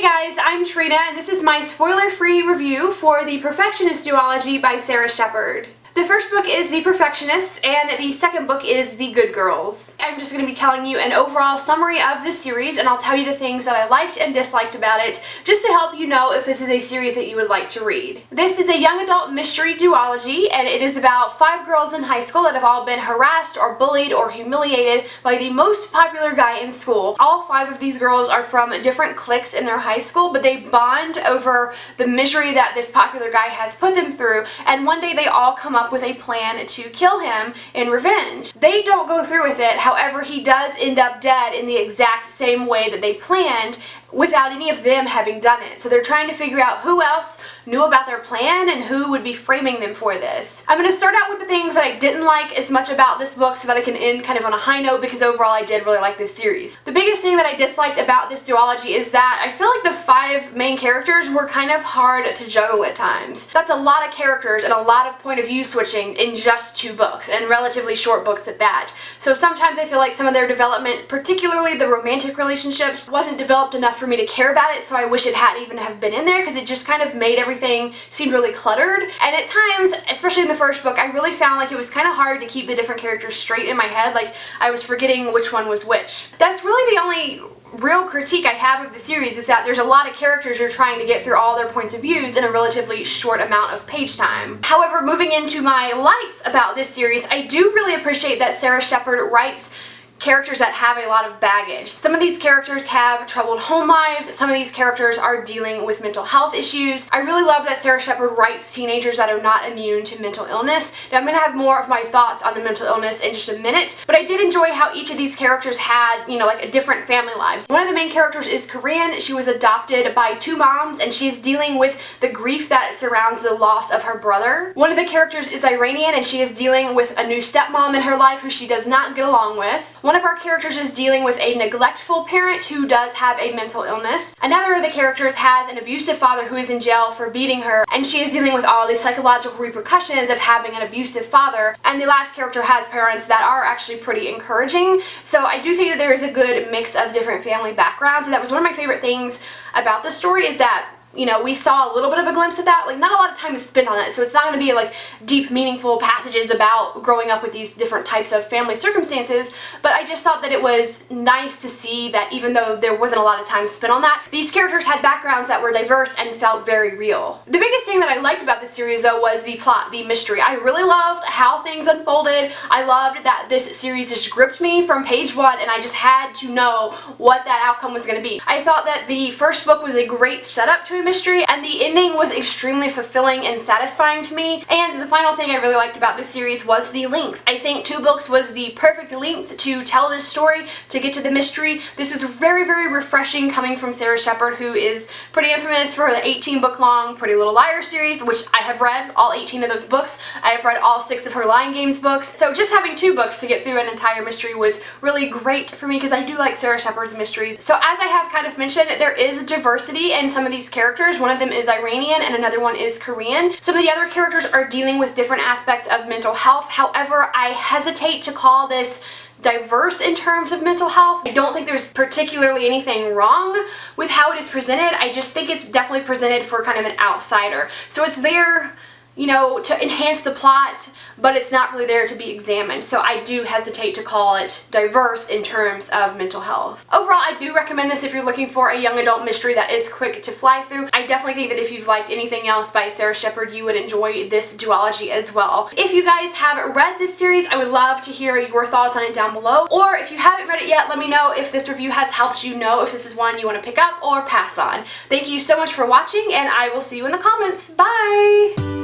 Hey guys, I'm Trina and this is my spoiler-free review for the Perfectionists Duology by Sara Shepard. The first book is The Perfectionists and the second book is The Good Girls. I'm just going to be telling you an overall summary of this series, and I'll tell you the things that I liked and disliked about it just to help you know if this is a series that you would like to read. This is a young adult mystery duology, and it is about 5 girls in high school that have all been harassed or bullied or humiliated by the most popular guy in school. All 5 of these girls are from different cliques in their high school, but they bond over the misery that this popular guy has put them through, and one day they all come up with a plan to kill him in revenge. They don't go through with it, however he does end up dead in the exact same way that they planned without any of them having done it. So they're trying to figure out who else knew about their plan and who would be framing them for this. I'm going to start out with the things that I didn't like as much about this book so that I can end kind of on a high note, because overall I did really like this series. The biggest thing that I disliked about this duology is that I feel like the 5 main characters were kind of hard to juggle at times. That's a lot of characters and a lot of point of view switching in just 2 books, and relatively short books at that. So sometimes I feel like some of their development, particularly the romantic relationships, wasn't developed enough for me to care about it, so I wish it hadn't even have been in there, because it just kind of made everything seem really cluttered. And at times, especially in the first book, I really found like it was kind of hard to keep the different characters straight in my head, like I was forgetting which one was which. That's really the only real critique I have of the series, is that there's a lot of characters you're trying to get through all their points of views in a relatively short amount of page time. However, moving into my likes about this series, I do really appreciate that Sara Shepard writes characters that have a lot of baggage. Some of these characters have troubled home lives, some of these characters are dealing with mental health issues. I really love that Sara Shepard writes teenagers that are not immune to mental illness. Now I'm going to have more of my thoughts on the mental illness in just a minute, but I did enjoy how each of these characters had, you know, like a different family lives. One of the main characters is Korean. She was adopted by 2 moms and she's dealing with the grief that surrounds the loss of her brother. One of the characters is Iranian and she is dealing with a new stepmom in her life who she does not get along with. One of our characters is dealing with a neglectful parent who does have a mental illness. Another of the characters has an abusive father who is in jail for beating her, and she is dealing with all the psychological repercussions of having an abusive father. And the last character has parents that are actually pretty encouraging. So I do think that there is a good mix of different family backgrounds, and that was one of my favorite things about the story, is that, you know, we saw a little bit of a glimpse of that. Like, not a lot of time is spent on it, so it's not going to be like deep, meaningful passages about growing up with these different types of family circumstances, but I just thought that it was nice to see that even though there wasn't a lot of time spent on that, these characters had backgrounds that were diverse and felt very real. The biggest thing that I liked about this series, though, was the plot, the mystery. I really loved how things unfolded. I loved that this series just gripped me from page 1, and I just had to know what that outcome was going to be. I thought that the first book was a great setup to a mystery, and the ending was extremely fulfilling and satisfying to me. And the final thing I really liked about this series was the length. I think 2 books was the perfect length to tell this story, to get to the mystery. This was very, very refreshing coming from Sara Shepard, who is pretty infamous for the 18-book long Pretty Little Liars series, which I have read all 18 of those books. I have read all 6 of her Lying Games books. So just having 2 books to get through an entire mystery was really great for me, because I do like Sara Shepard's mysteries. So as I have kind of mentioned, there is diversity in some of these characters. One of them is Iranian and another one is Korean. Some of the other characters are dealing with different aspects of mental health. However, I hesitate to call this diverse in terms of mental health. I don't think there's particularly anything wrong with how it is presented. I just think it's definitely presented for kind of an outsider. So it's there, you know, to enhance the plot, but it's not really there to be examined. So I do hesitate to call it diverse in terms of mental health. Overall, I do recommend this if you're looking for a young adult mystery that is quick to fly through. I definitely think that if you've liked anything else by Sara Shepard, you would enjoy this duology as well. If you guys have read this series, I would love to hear your thoughts on it down below. Or if you haven't read it yet, let me know if this review has helped you know if this is one you want to pick up or pass on. Thank you so much for watching, and I will see you in the comments. Bye!